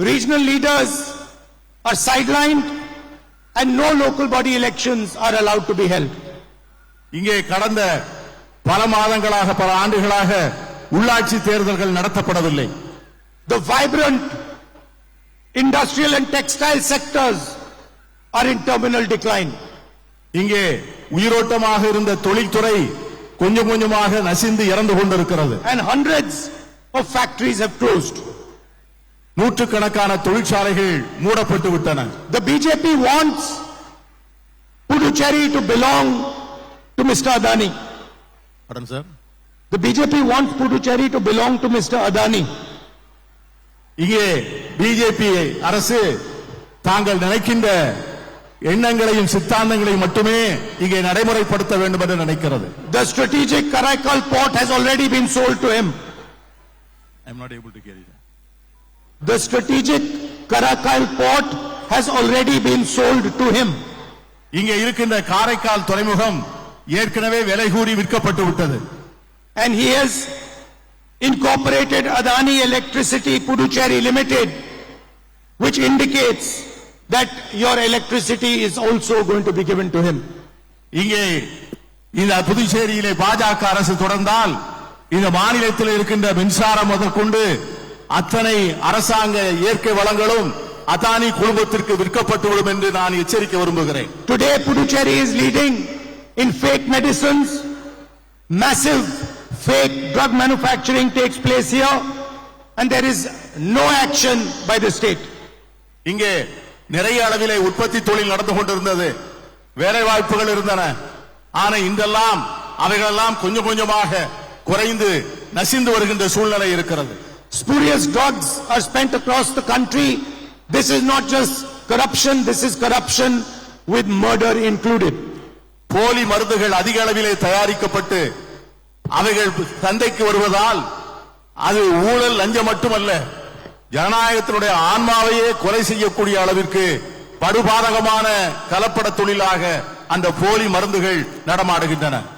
Regional leaders are sidelined and no local body elections are allowed to be held. இங்கே கடந்த பல மாதங்களாக பல ஆண்டுகளாக உள்ளாட்சி தேர்தல்கள் நடத்தப்படவில்லை. The vibrant industrial and textile sectors are in terminal decline. இங்கே உயிரோட்டமாக இருந்த தொழில்துறை கொஞ்சம் கொஞ்சமாக நசிந்து இறந்து கொண்டிருக்கிறது. And hundreds of factories have closed. நூற்றுக்கணக்கான தொழிற்சாலைகள் மூடப்பட்டு விட்டன. The BJP wants Puducherry to belong to Mr. Adani. Pardon, sir? The BJP wants Puducherry to belong to Mr. Adani. இங்கே பிஜேபி அரசு தாங்கள் நினைக்கின்ற எண்ணங்களையும் சித்தாந்தங்களையும் மட்டுமே இங்கே நடைமுறைப்படுத்த வேண்டும் என்று நினைக்கிறது. The strategic Karaikal port has already been sold to him. I am not able to hear you. The strategic Karaikal port has already been sold to him. இங்கே இருக்கின்ற காரைக்கால் துறைமுகம் ஏற்கனவே விலை கூறி விற்கப்பட்டு விட்டது. And he has incorporated Adani Electricity Puducherry Limited, which indicates that your electricity is also going to be given to him. இங்கே இந்த புதுச்சேரியிலே பாஜக அரசு தொடர்ந்தால் இந்த மாநிலத்தில் இருக்கின்ற மின்சாரம் முதற்கொண்டு அத்தனை அரசாங்க இயற்கை வளங்களும் அதானி குழுமத்திற்கு விற்கப்பட்டுவிடும் என்று நான் எச்சரிக்க விரும்புகிறேன். Today Puducherry is leading in fake medicines. Massive fake drug manufacturing takes place here and there is no action by the state. இங்கே நிறைய அளவிலே உற்பத்தி தொழில் நடந்து கொண்டிருந்தது, வேலை வாய்ப்புகள் இருந்தன. ஆனா இந்தெல்லாம் அவைகளெல்லாம் கொஞ்சம் கொஞ்சமாக குறைந்து நசிந்து வருகின்ற சூழ்நிலை இருக்கிறது. Spurious drugs are spent across the country. This is not just corruption, this is corruption with murder included. போலி மருந்துகள் அதிக அளவிலே தயாரிக்கப்பட்டு அவைகள் சந்தைக்கு வருவதால் அது ஊழல் லஞ்சம் மட்டுமல்ல, ஜனநாயகத்தினுடைய ஆன்மாவையே கொலை செய்யக்கூடிய அளவிற்கு படுபாதகமான கலப்பட தொழிலாக அந்த போலி மருந்துகள் நடமாடுகின்றன.